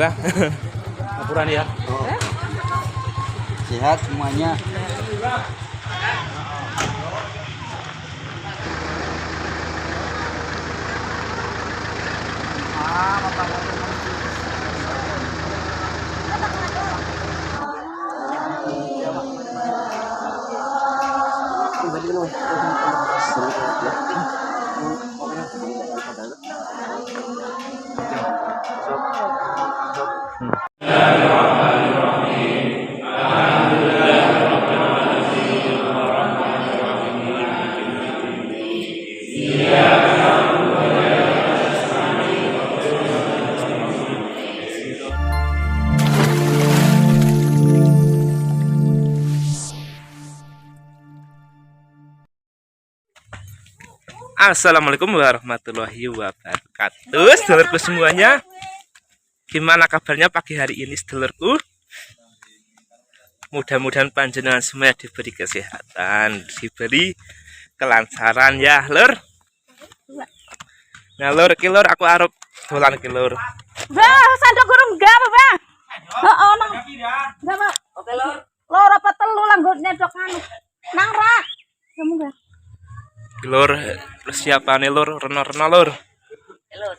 Mbah. Laporan ya. Oh. Sehat semuanya. Assalamualaikum warahmatullahi wabarakatuh. Sedulurku semuanya, gimana kabarnya pagi hari ini sedulurku? Mudah-mudahan panjenengan semuanya diberi kesehatan, diberi kelancaran ya lur. Nah lur, iki lur aku arep dolan iki lur. Bah, sandok gurung enggak apa, Bang? Heeh, nang. Enggak, Pak. Oke, lur. Lur apa telu lah nggo nyedok anu. Nang rak. Kamu enggak? Lur, persiapane lur, rena-rena lur. Lur.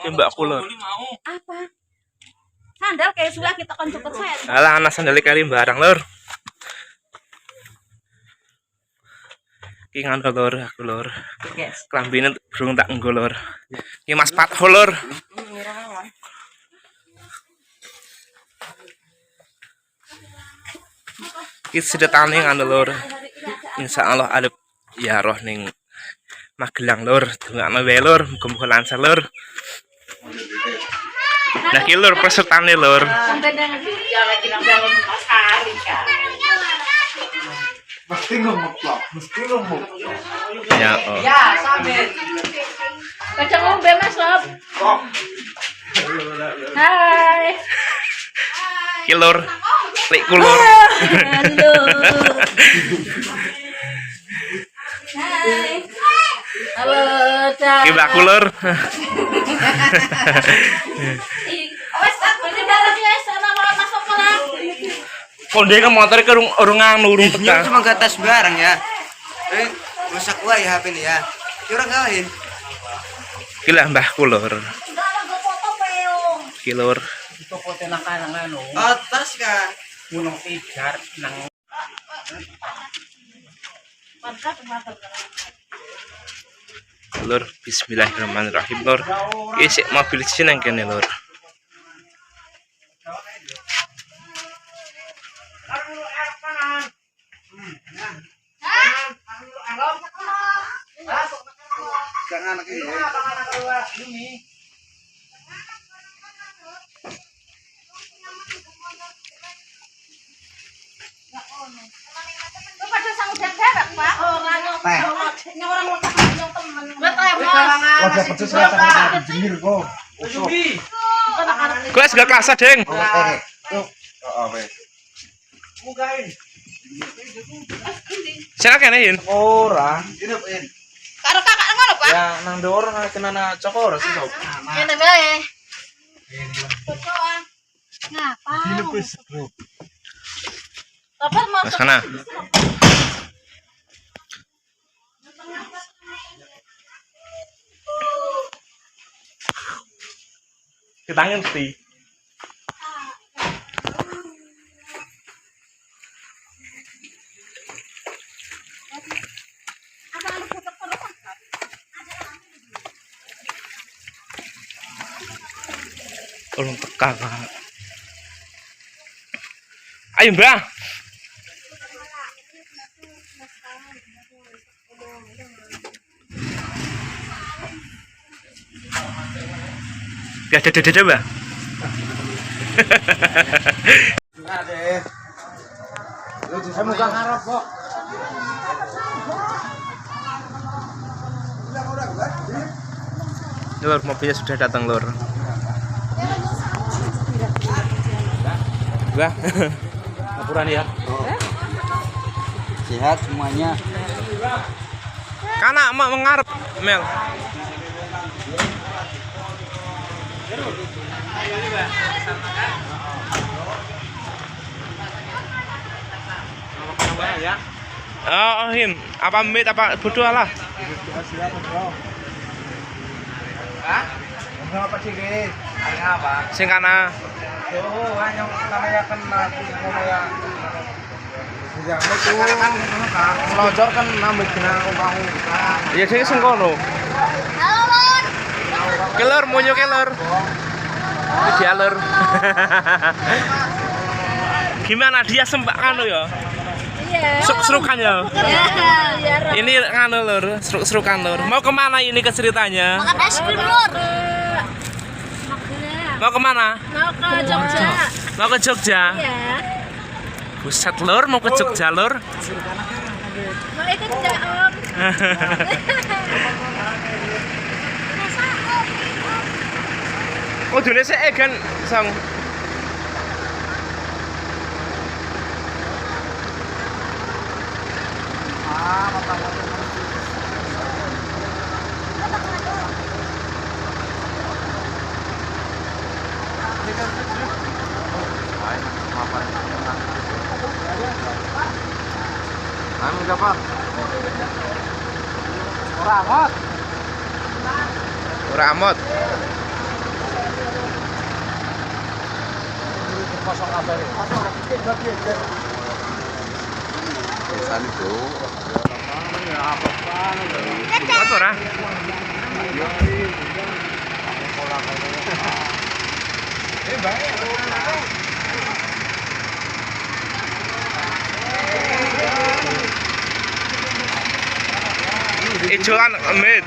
Iki mbakku lur. Apa? Sandal kayak sulah kita kon cepet saya. Alah ana sandale kari barang lur. Iki ngandel lur, aku lur. Guys. Klambine burung tak nggo lur. Iki Mas Patho lur. Iki sedetane ngandel lur. Insyaallah ada ya roh ning Magelang lur, dongakno wae lur, muga-muga lancar lur. Nah iki lur pesertane lur. Mesti ngomong plak, mesti ngomong. Ya, oh. Ya, sampe. Kacang ngombe Mas, Sob. Hai. Iki lur, likku lur. Halo. Hai. Halo, Cak. Iki mbakku lur. Wes tak beli dalan ya sana masuk malah. Konde ke motor ke urung anu urung Ini tekan. cuma gatas barang ya. Rusak gua ya HP ini ya. Curang kawain. Iki lah mbahku lur. Enggak lah gue foto peong. Iki lur. Itu kote nang anu Atas kan. gunung tigar nang Lur, bismillahirrahmanirrahim lur. Isik mobil sini nang kene lur. Jangan anak ini. Lu pada sanggup derek, Pak. Oh, nyorang letak yang temen. Betul, Oh, dia pedes rasa jemil kok. Gue segala kelasa deng. Tuh. Oh, weh. Sana kene yin. ora Ini apain? Karo kakak ngono, Pak. ya nang ndor kena cokor sih sob Ngene bae. Cocokan. Ngapa? Dilebes, Bro. Kabar mau Mas kana. Ketangin mesti. Tolong teka, Pak. Ayo, Mbak. Gak ada Mbak. Enggak deh. saya muka ngarep kok Lur, mobilnya sudah datang lur. Mbak. Laporan ya. Oh. Sehat semuanya. Kana mak mengarep Mel. Ya. Oh, Him. Apa mit apa bodoh lah. Hah? Apa sih guys? Apa? Sing kana. Oh, yang namanya kan aku namanya. Jangan itu kan melonjor kan nambah kena umpang. Ya sing sing kono. Halo, Lur. Kelur munyo kelur. Dia lur. Gimana dia sembak kanu ya? Iya. Seruk-serukan ya. Iya, Lur. Ini nganu lur, seruk-serukan lur. Mau kemana ini ke ceritanya? Makan es krim, Lur. Mau kemana? Mau ke Jogja. Mau ke Jogja? Iya. Buset lur, mau ke Jogja lur. Mau ikut nggak, Om? Oh, dunia saya kan sang. Anu dapat. Ramot. Ramot. Kosong kabar. Pesan itu. Apa ora? Ijoan amit.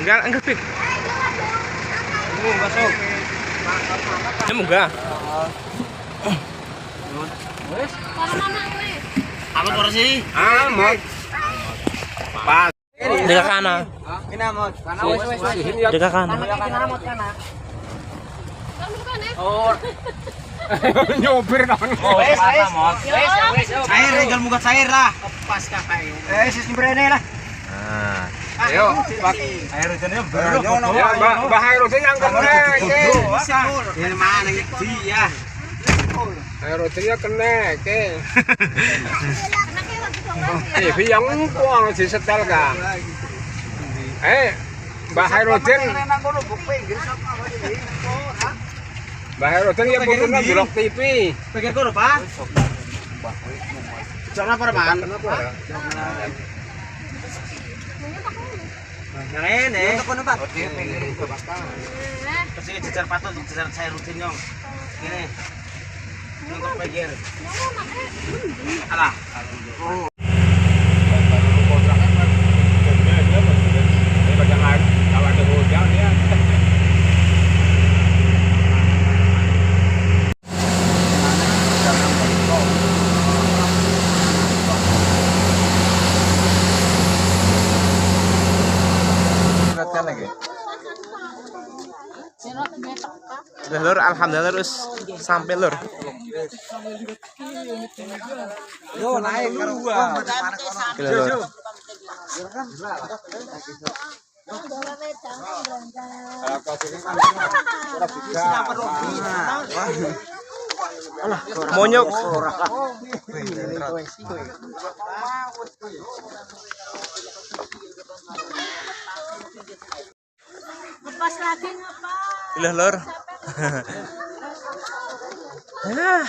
Enggak pik. Ini munggah. Apa porsi? Amot. Pas. Dekat kana. Ini amot. Dekat kana. Nyopir dong. Wes. Cair, tinggal muka cair lah. Pas kakai. Sis nyembrene lah. Ayo, air hujannya baru. Bahaya rutin yang kena. Ini mana sih ya? Air rutinnya kena ke. Yang kuang di setel kan. Bahaya rutin. Bahaya rutin yang bukan blok TV. Pikir kau apa? Jangan perman. Yang ini. Untuk penumpang. Kasih jejar patut, jejar saya rutin nyong. Ini. Untuk pikir. Alah. Kalau ada hujan ya. Udah lur, alhamdulillah terus sampai lur. Yo naik dua. Gila, lur. Monyok. Lepas lagi ngapa? Gila lur. Ya,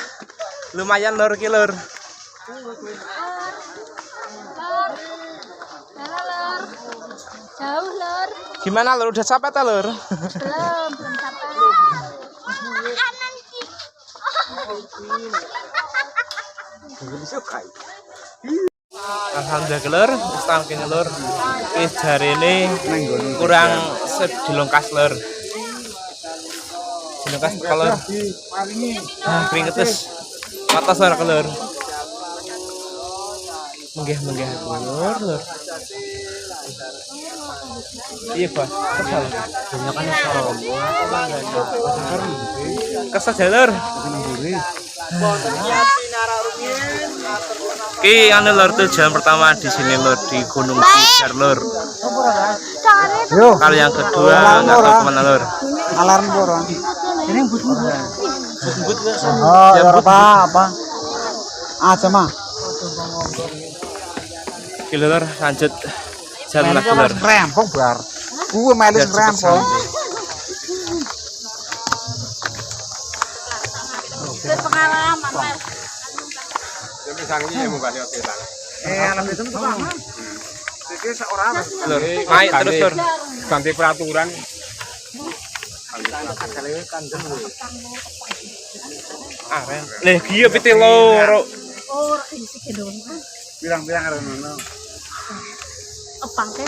lumayan lur ki lur. Lur. Halo, Lur. Jauh, Lur. Gimana lur, udah capek ta lur? Belum sampai. Kanan ki. Alhamdulillah lur, wis tangkene lur. Wis jarene kurang sedilongkas lur. Dilongkas kalau keringetes. Mata suara kelur. Menggih lur. Iya, Pak. Kesal. Banyakan sombong. Kesal jalur. Ki anu lur tujuan pertama di sini lur di Gunung Tidar lur. Kali yang kedua nggak tahu kemana lur. Alarm boron. Ini but. Oh, ya apa? Aja mah. Ki lur lanjut jalan lagi lur. Rempong bar. Gue melis rempong. Pengalaman Mas. Tapi sangi ya bukan oke sang. Alam itu tuh apa? Iki seorang Lur, naik terus lur. Ganti peraturan. Aren. Leh iya piti loro. Oh, isi gedung. bilang-bilang ada nono. Apang teh?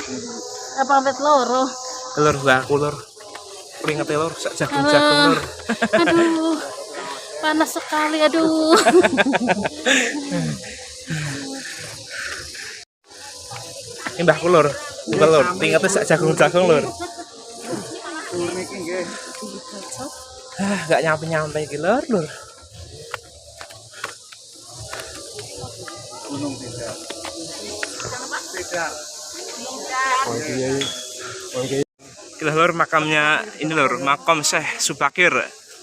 Apang bet loro. Lur aku lur. Peringate lur sak jagung-jagung lur. Aduh. Panas sekali, aduh. Ini mbahku lur. Bukan lur, peringate sak jagung-jagung lur. Gak nyampe-nyampe iki lur. Gunung Tidar. Tidar. Kita lur makamnya ini lur, makam Syekh Subakir,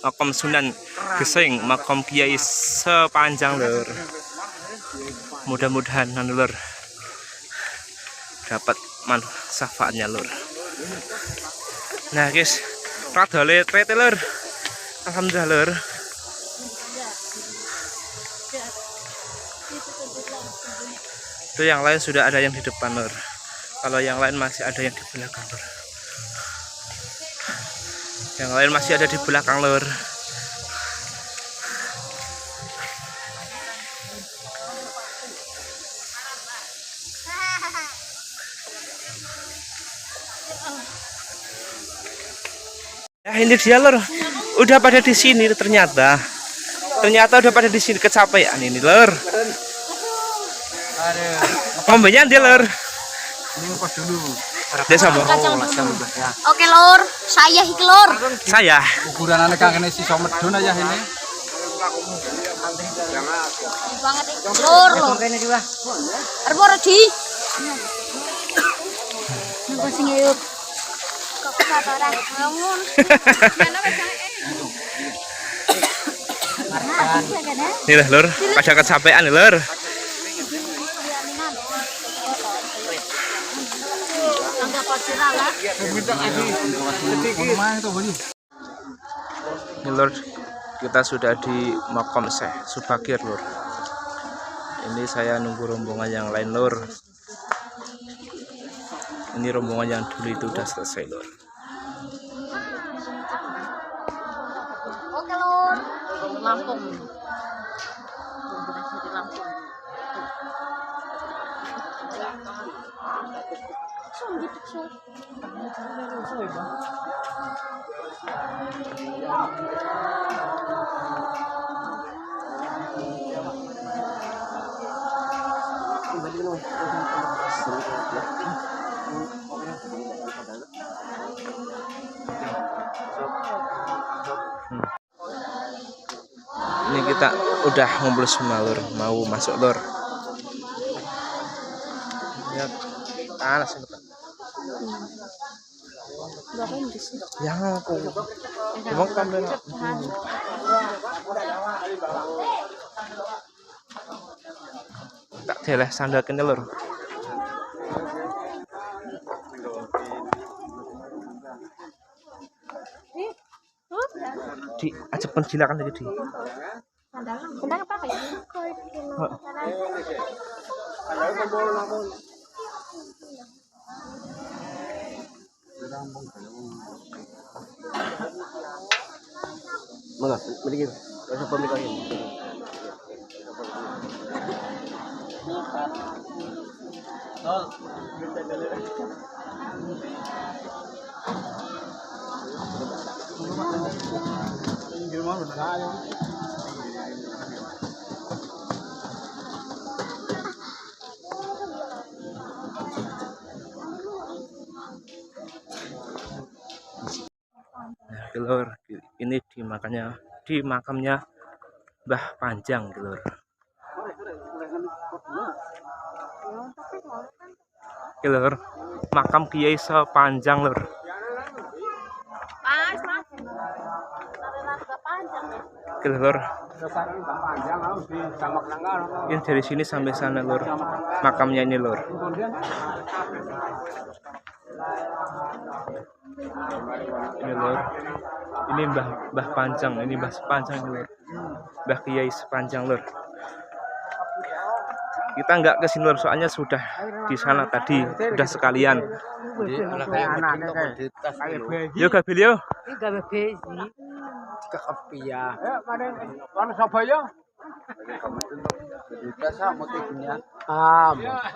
makam Sunan Geseng, makam Kiai sepanjang lur. Mudah-mudahan lur dapat manfaatnya lur. Nah guys, rada letrete lur. Alhamdulillah lur. Itu yang lain sudah ada yang di depan lur. Kalau yang lain masih ada yang di belakang lur. Yang lain masih ada di belakang lur. Nah ini dia lur. Udah pada di sini ternyata. Ternyata udah pada di sini, kecapean ini lur. Ngombenya dia lur. Ini kos dulu. Dia sama. Oke lor, saya iki lor. Saya. Ukuran anak kang kene sisa medun aja ini. Banget iki lor. Kene juga. Arep ora di. Nang sing yuk. Kok sabaran ngomong. Nih lah lur, pada kecapean nih lur. Ini lur, kita sudah di makam Syekh Subakir lur. Ini saya nunggu rombongan yang lain lur. Ini rombongan yang dulu itu udah selesai lur. Oke lor. Lampung. Ini kita udah ngumpul semua lur, mau masuk lur. Ya, panas ini Pak. Yang aku ngomong kamera. Tak deleh sandal kene lur. Di aja penjilakan lagi di. Sandal apa ya? Mana? Mending rasa pemikiran. gitu lur. Ini di makamnya Mbah Panjang gitu lur. Gitu lur. Makam Kiai Sepanjang lur. Mas. Panjang ya. Gitu lur. Sekarang panjang harus di sama kelanggar. Ini dari sini sampai sana lur. Makamnya ini lur. Ini lur. Ini Mbah Panjang, ini Mbah Sepanjang lur. Mbah Kiai Sepanjang lur. Kita nggak ke sini lur, soalnya sudah di sana tadi, sudah sekalian. Yo gabil yo.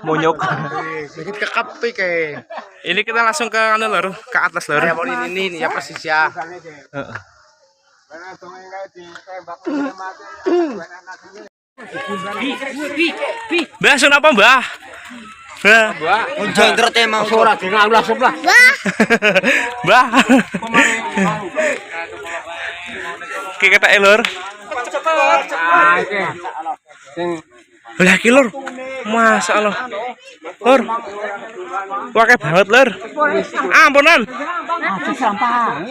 Monyok. Ini kita langsung ke anu lur, ke atas lur. Ini ya persis ya. Heeh. Mbah sun apa mbah? Mbah. Jengkret emang suara dengan ulah sebelah. Mbah. Oke kita lur. Lah iki lur. Masyaallah. Lur. Wake banget lur. Ampunan. Uli sampah.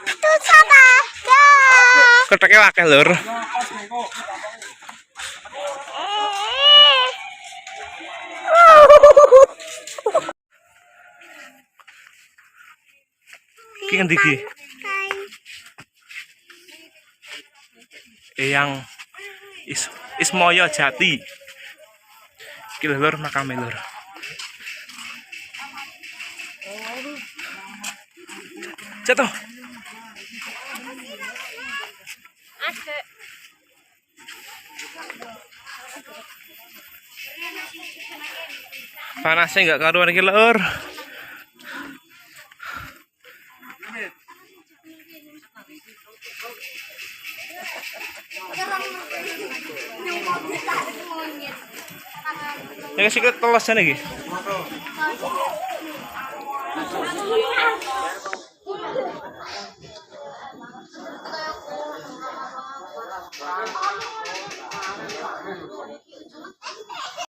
Itu sampah. Keteke akeh lur. Ki ngendi ki? Eyang Ismoyo Jati. Ki lur makame lur. Jatuh. Panasnya nggak karuan iki lur. Ya sih ke telasan iki.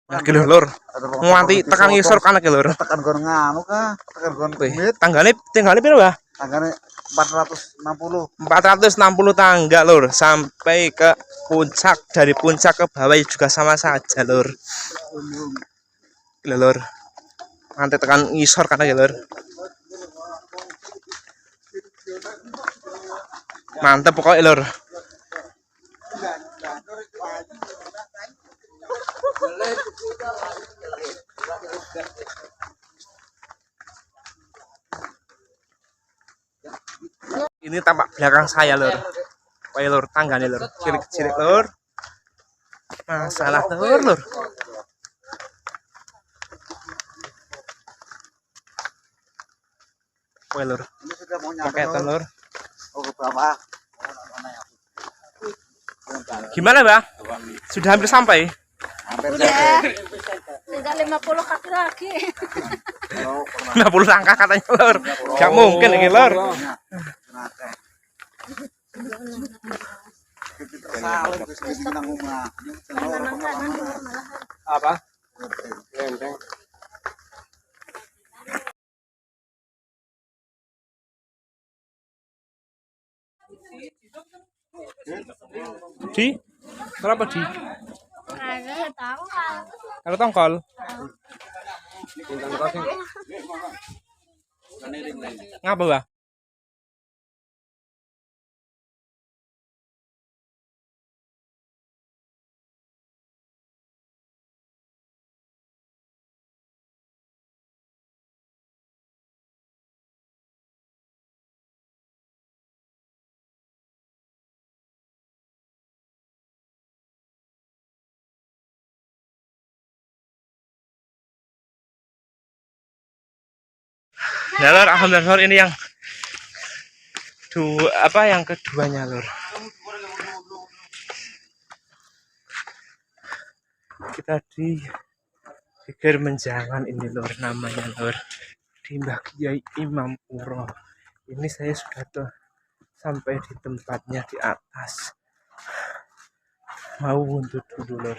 Nah, kilo lur. Nganti tekan ngisor kana ki lur. Tekan gon nganu kah? Tekan gon kumit. Tanggane piro, Mbah? Tanggane 460. 460 tangga lur sampai ke puncak, dari puncak ke bawah juga sama saja lur. Gila lur. Nanti tekan ngisor kana lur. Mantep pokoknya lur. Ini tampak belakang saya lur. Kayak lur tanggane lur, cilik-cilik lur. Masalah lur. Kayak lur. Ini sudah mau nyampe. Pakai telur. Oh, ke bawah. Gimana, Bang? Sudah hampir sampai? Hampir Tinggal 50 kaki lagi. 50 langkah katanya lur. Gak mungkin ini lur. Apa? Lempeng. Di? Berapa di? Ada tangkal. Ada tongkol. Ngapa, Bang? Nah, lur, alhamdulillah lur, ini yang yang keduanya lur. kita di Geger Menjangan ini lor, namanya lor, di Mbah Kiai Imam Puro. Ini saya sudah sampai di tempatnya di atas, mau untuk dulu lor.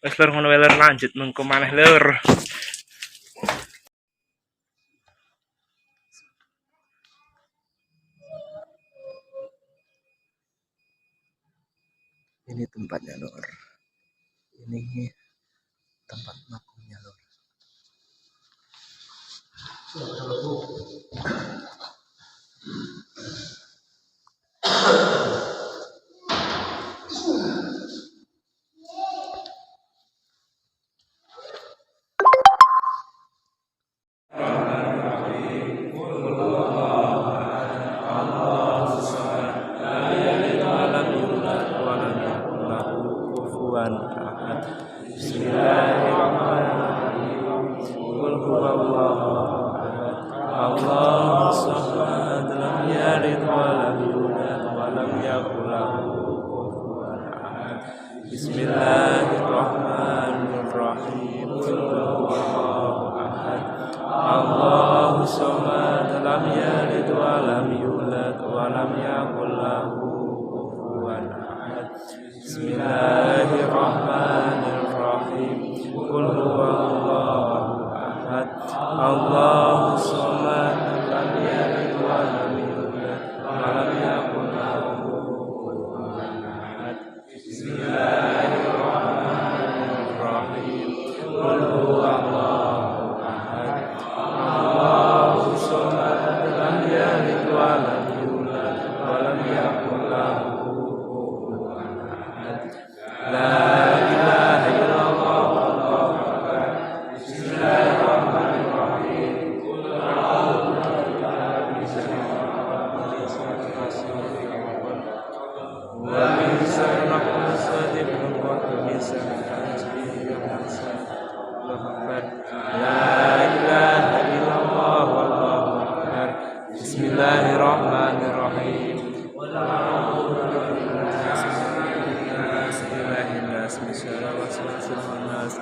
Wes lor, ngono wae lor, lanjut mengko maneh lor. Ini tempatnya lor, ini tempat makamnya lor. Bismillahirrahmanirrahim. Allahu samad, lam yalid wa lam yulad wa lam yakul lahu kufuwan ahad. Bismillahirrahmanirrahim. Qul huwallahu ahad. Allahu samad, lam yalid wa lam yulad wa lam yakul lahu kufuwan ahad. Bismillahirrahmanirrahim. Qul huwallahu ahad. Allahu samad, lam yalid wa lam yulad wa lam yakul lahu kufuwan ahad. La ilaha illallah wallahu akbar. Bismillahirrahmanirrahim. Qul a'udzu billahi min syarri wa min syarri nafasati fil 'uqad wa min syarri hasidin idza hasad. La ilaha illallah wallahu akbar. Bismillahirrahmanirrahim. Qul a'udzu billahi min syarri waswasil khannas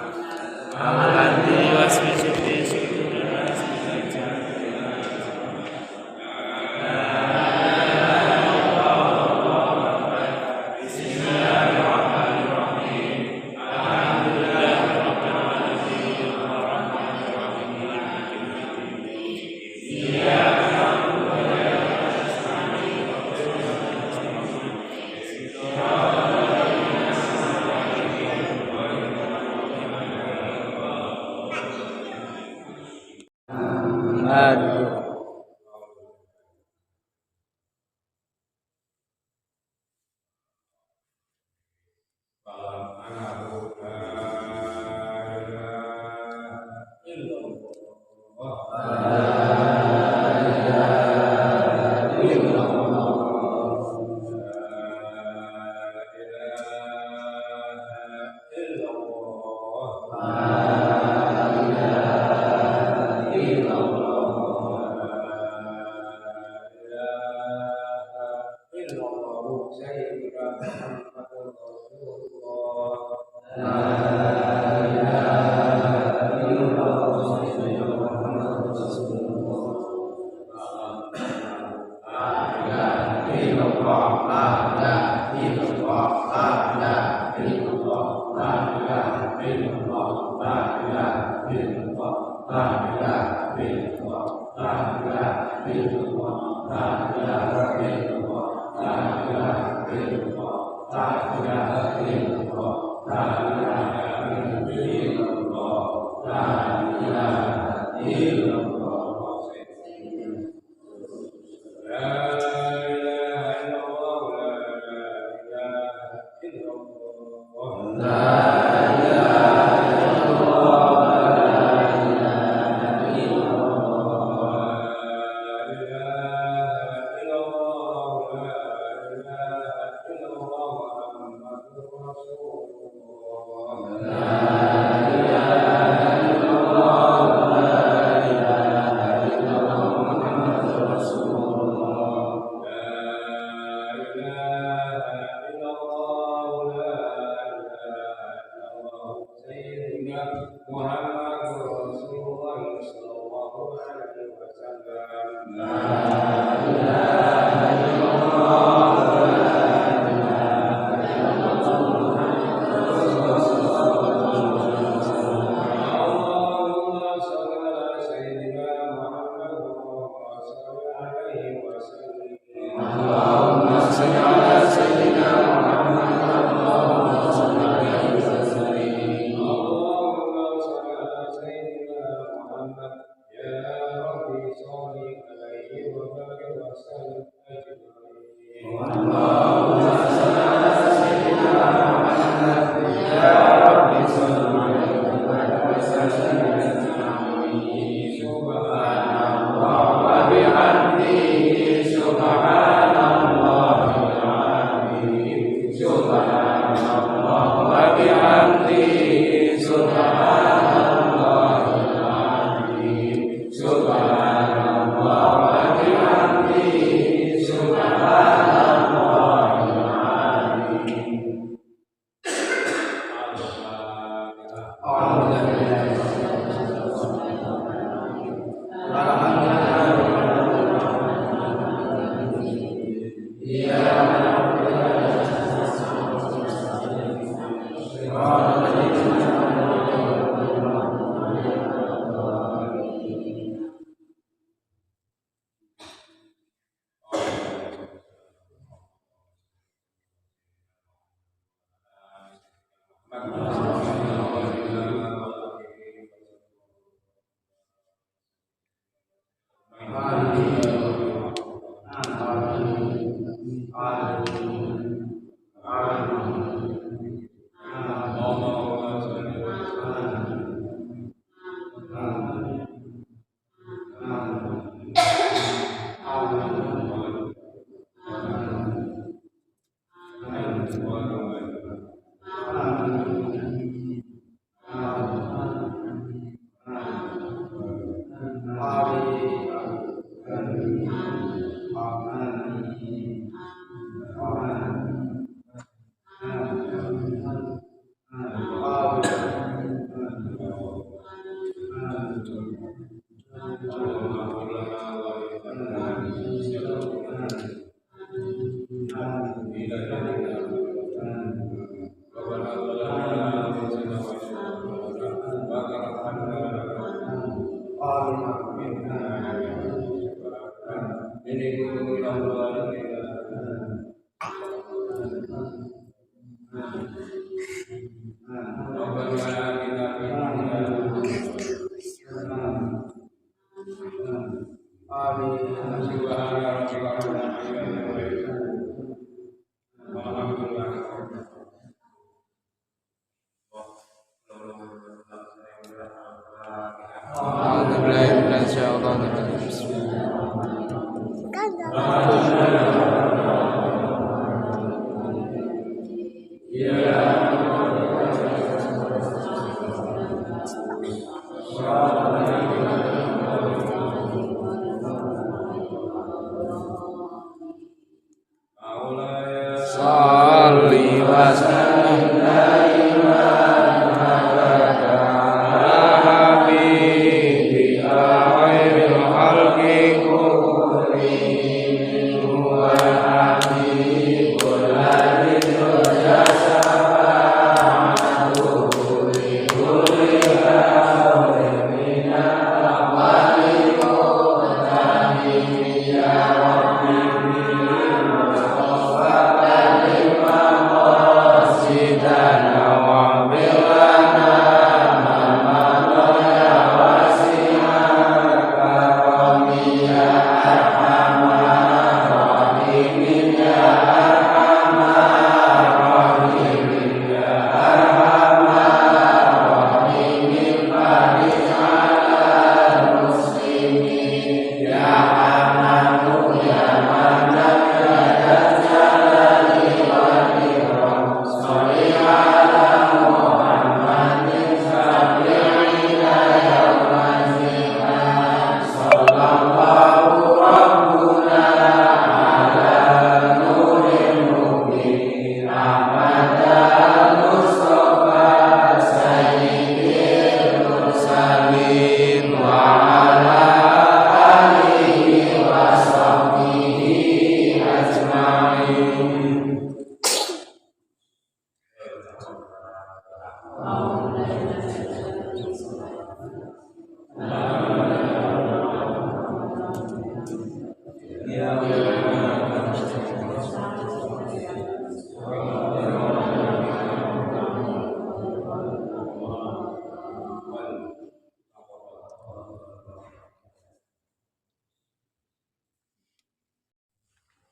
alladzi yuwaswisu fi sudurin nas. Aduh.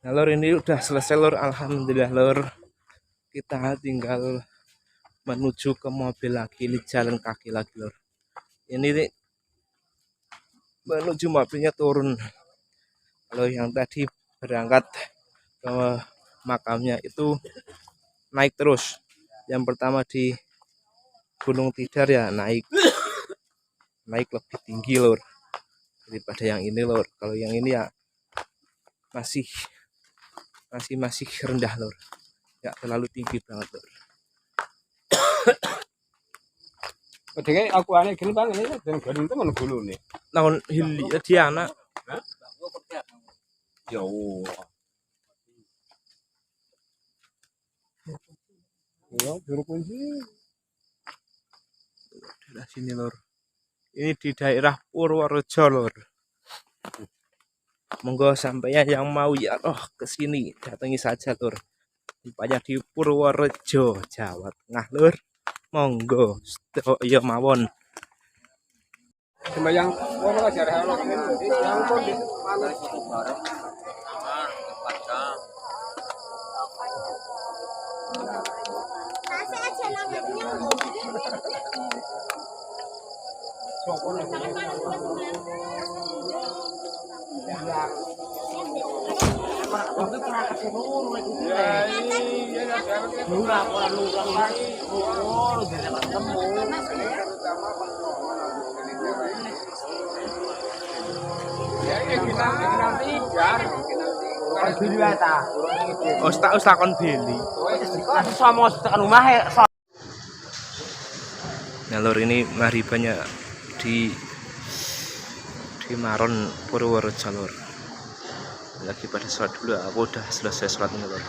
Nah lor, ini udah selesai lor, alhamdulillah lor. Kita tinggal menuju ke mobil lagi, ini jalan kaki lagi lor. Ini nih, menuju mobilnya turun. Kalau yang tadi berangkat ke makamnya itu naik terus. Yang pertama di Gunung Tidar ya naik lebih tinggi lor daripada yang ini lor. Kalau yang ini ya masih rendah lor, nggak terlalu tinggi banget lor. Oke, aku aneh gini bang ini dan gading itu mana dulu nih? Tahun hili dia anak. Jauh. Yo, juru kunci. Daerah sini lur. Ini di daerah Purworejo lur. Monggo sampeyan yang mau ya ke sini datangi saja lur. Tempatnya di Purworejo, Jawa Tengah lur. Monggo sedaya mawon. Sembayang ono jarah ono yang pun di panas bareng. Kasih aja namanya. Ustaz takon beli. Nah lur, ini maribannya di Maron Purworejo lur. Lagi pada sholat dulu, aku udah selesai sholatnya lur.